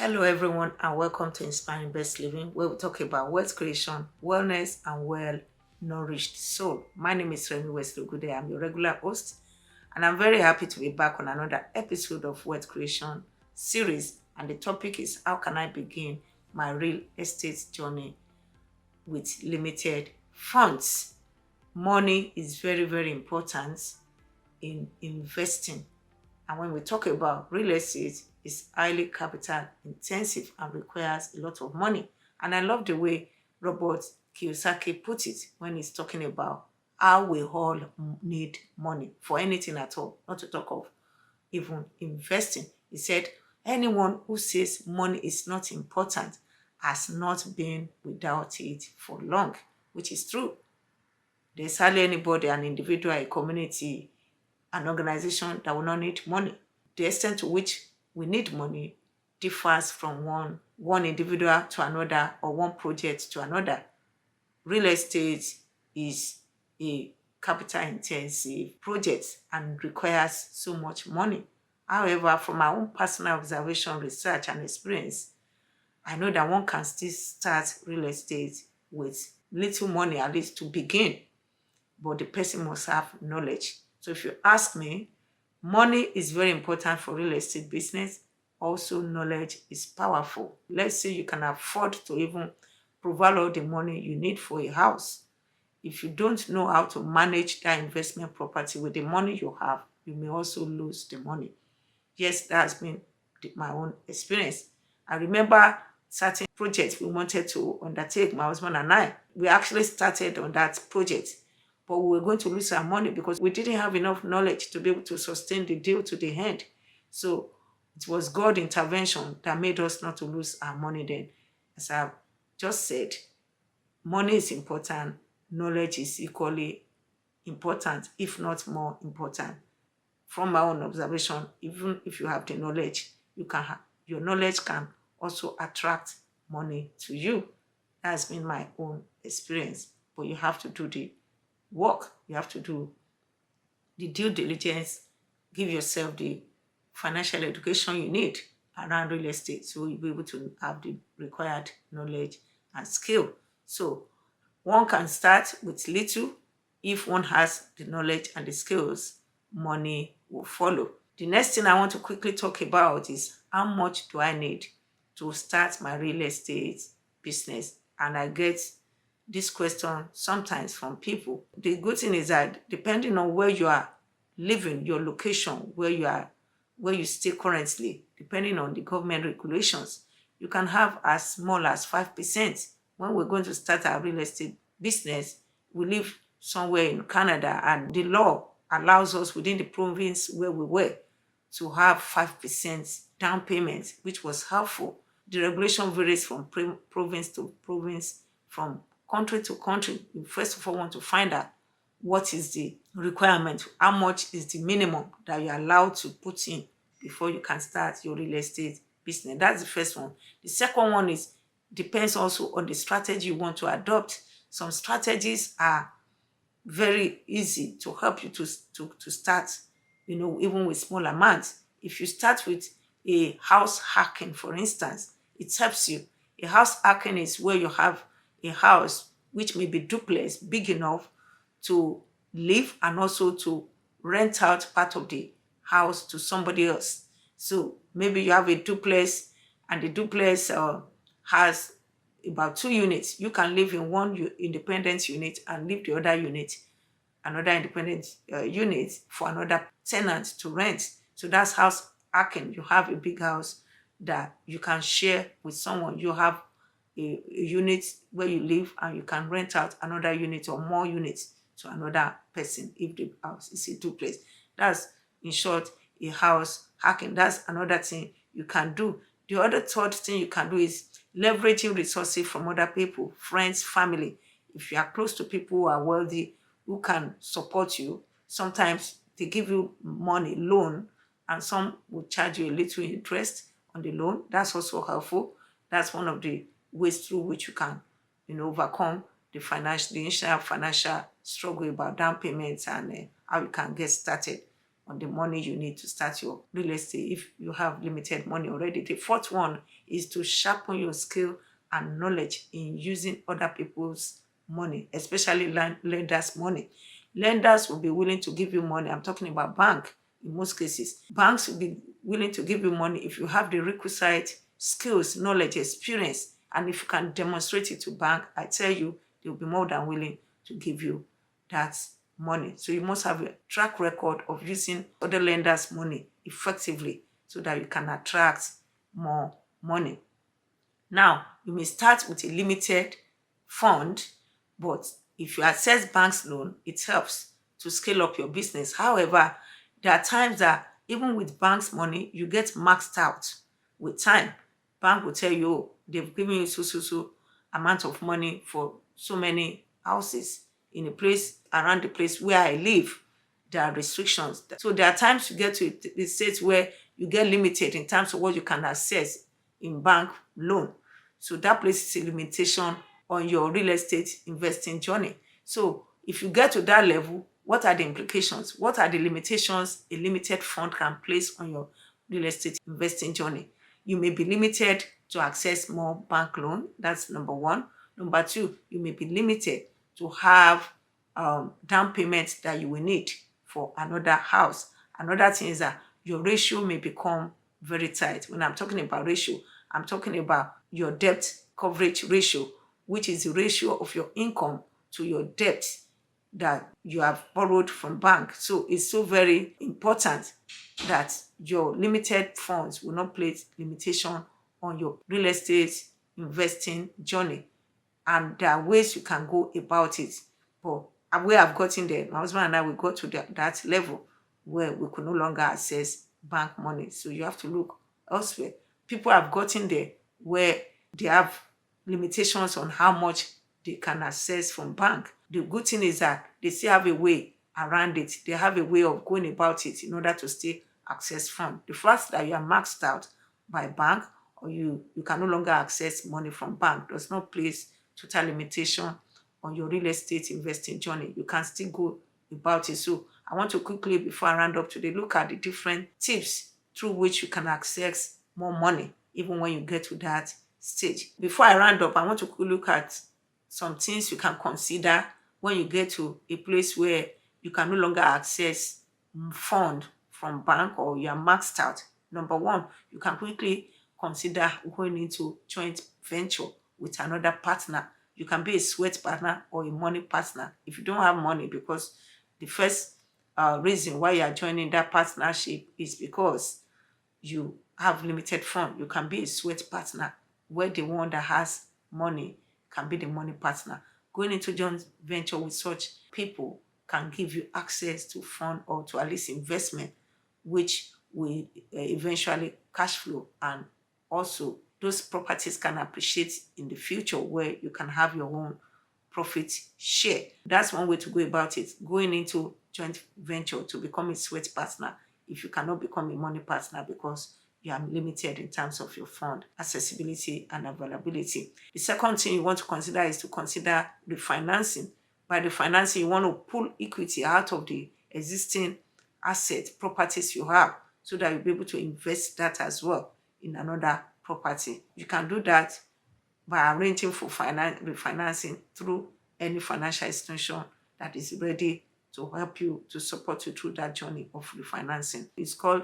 Hello everyone and welcome to Inspiring Best Living, where we talk about wealth creation, wellness and well-nourished soul. My name is Remi Wesley Ogude. I'm your regular host and I'm very happy to be back on another episode of Wealth Creation series, and the topic is how can I begin my real estate journey with limited funds. Money is very important in investing, and when we talk about real estate, it's highly capital intensive and requires a lot of money. And I love the way Robert Kiyosaki put it when he's talking about how we all need money for anything at all, not to talk of even investing. He said, anyone who says money is not important has not been without it for long, which is true. There's hardly anybody, an individual, a community, an organization that will not need money. The extent to which we need money differs from one individual to another or one project to another. Real estate is a capital intensive project and requires so much money. However, from my own personal observation, research and experience, I know that one can still start real estate with little money, at least to begin, but the person must have knowledge. So if you ask me, money is very important for real estate business. Also, knowledge is powerful. Let's say you can afford to even provide all the money you need for a house. If you don't know how to manage that investment property with the money you have, you may also lose the money. Yes, that has been my own experience. I remember certain projects we wanted to undertake, my husband and I. We actually started on that project, but we were going to lose our money because we didn't have enough knowledge to be able to sustain the deal to the end. So it was God's intervention that made us not to lose our money then. As I've just said, money is important, knowledge is equally important, if not more important. From my own observation, even if you have the knowledge, your knowledge can also attract money to you. That has been my own experience. But you have to do the work. You have to do the due diligence, give yourself the financial education you need around real estate so you'll be able to have the required knowledge and skill. So one can start with little. If one has the knowledge and the skills, money will follow. The next thing I want to quickly talk about is how much do I need to start my real estate business? And I get this question sometimes from people. The good thing is that depending on where you are living, your location, where you stay currently, depending on the government regulations, you can have as small as 5%. When we're going to start our real estate business, we live somewhere in Canada, and the law allows us within the province where we were to have 5% down payment, which was helpful. The regulation varies from province to province, from country to country. You first of all want to find out what is the requirement, how much is the minimum that you're allowed to put in before you can start your real estate business. That's the first one. The second one is depends also on the strategy you want to adopt. Some strategies are very easy to help you to start, even with small amounts. If you start with a house hacking, for instance, it helps you. A house hacking is where you have a house which may be duplex, big enough to live and also to rent out part of the house to somebody else. So maybe you have a duplex and the duplex has about 2 units. You can live in one independent unit and leave the other unit, another independent unit, for another tenant to rent. So that's house hacking. You have a big house that you can share with someone. You have a unit where you live and you can rent out another unit or more units to another person if the house is a duplex. That's, in short, a house hacking. That's another thing you can do. The other third thing you can do is leveraging resources from other people, friends, family. If you are close to people who are wealthy, who can support you, sometimes they give you money, loan, and some will charge you a little interest on the loan. That's also helpful. That's one of the ways through which you can, overcome the initial financial struggle about down payments and how you can get started. on the money you need to start your real estate if you have limited money already. The fourth one is to sharpen your skill and knowledge in using other people's money, especially lenders' money. Lenders will be willing to give you money. I'm talking about bank in most cases. Banks will be willing to give you money if you have the requisite skills, knowledge, experience, and if you can demonstrate it to bank, I tell you, they'll be more than willing to give you that money. So you must have a track record of using other lenders' money effectively so that you can attract more money. Now, you may start with a limited fund, but if you access bank's loan, it helps to scale up your business. However, there are times that even with bank's money, you get maxed out with time. Bank will tell you, oh, they've given you so amount of money for so many houses in a place around the place where I live. There are restrictions. So there are times you get to the state where you get limited in terms of what you can access in bank loan. So that places a limitation on your real estate investing journey. So if you get to that level, what are the implications? What are the limitations a limited fund can place on your real estate investing journey? You may be limited to access more bank loan. That's number one. Number two, you may be limited to have down payment that you will need for another house. Another thing is that your ratio may become very tight. When I'm talking about ratio, I'm talking about your debt coverage ratio, which is the ratio of your income to your debt that you have borrowed from bank. So it's so very important that your limited funds will not place limitation on your real estate investing journey. And there are ways you can go about it. But we have gotten there. My husband and I, we got to that level where we could no longer access bank money. So you have to look elsewhere. People have gotten there where they have limitations on how much they can access from bank. The good thing is that they still have a way around it. They have a way of going about it in order to still access fund. The fact that you are maxed out by bank or you can no longer access money from bank does not place total limitation on your real estate investing journey. You can still go about it. So I want to quickly, before I round up today, look at the different tips through which you can access more money even when you get to that stage. Before I round up, I want to look at some things you can consider when you get to a place where you can no longer access fund from bank or you are maxed out. Number one, you can quickly consider going into joint venture with another partner. You can be a sweat partner or a money partner. If you don't have money, because the first reason why you are joining that partnership is because you have limited fund. You can be a sweat partner where the one that has money can be the money partner. Going into joint venture with such people can give you access to fund or to at least investment, which will eventually cash flow, and also those properties can appreciate in the future where you can have your own profit share. That's one way to go about it. Going into joint venture to become a sweat partner if you cannot become a money partner because you are limited in terms of your fund accessibility and availability. The second thing you want to consider is to consider refinancing. By refinancing, you want to pull equity out of the existing asset properties you have so that you'll be able to invest that as well in another property. You can do that by arranging for refinancing through any financial institution that is ready to help you, to support you through that journey of refinancing. It's called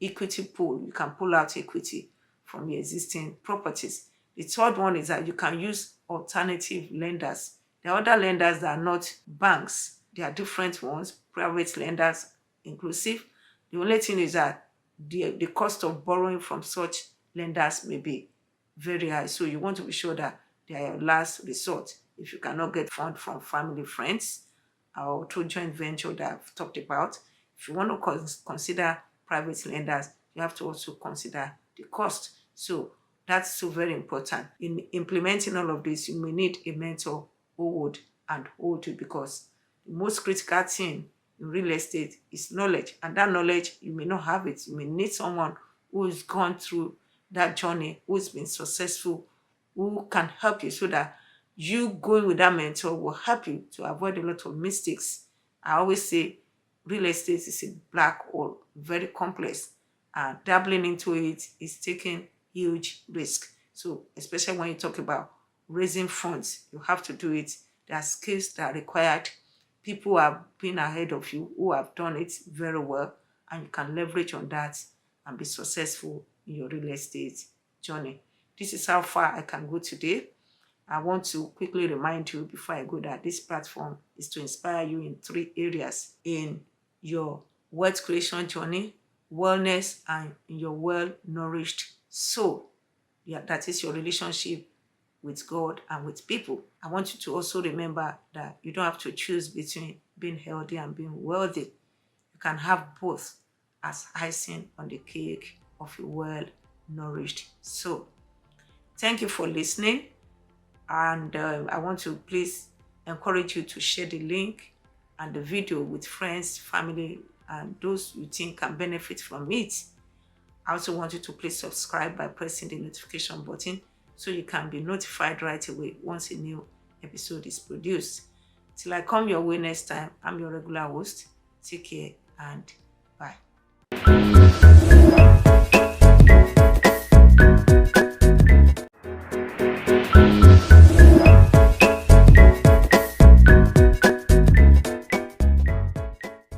equity pool. You can pull out equity from your existing properties. The third one is that you can use alternative lenders. There are other lenders that are not banks. They are different ones, private lenders inclusive. The only thing is that the cost of borrowing from such lenders may be very high. So you want to be sure that they are your last resort. If you cannot get funds from family, friends, or through joint venture that I've talked about, if you want to consider private lenders, you have to also consider the cost. So that's so very important. In implementing all of this, you may need a mentor who would and hold you, because the most critical thing in real estate is knowledge. And that knowledge, you may not have it. You may need someone who has gone through that journey, who's been successful, who can help you, so that you going with that mentor will help you to avoid a lot of mistakes. I always say real estate is a black hole, very complex. And dabbling into it is taking huge risk. So especially when you talk about raising funds, you have to do it. There are skills that are required. People have been ahead of you who have done it very well, and you can leverage on that and be successful in your real estate journey. This is how far I can go today. I want to quickly remind you before I go that this platform is to inspire you in 3 areas: in your wealth creation journey, wellness, and in your well-nourished soul. Yeah, that is your relationship with God and with people. I want you to also remember that you don't have to choose between being healthy and being wealthy. You can have both as icing on the cake of a well-nourished soul. Thank you for listening. And I want to please encourage you to share the link and the video with friends, family, and those you think can benefit from it. I also want you to please subscribe by pressing the notification button so you can be notified right away once a new episode is produced. Till I come your way next time, I'm your regular host. Take care and bye.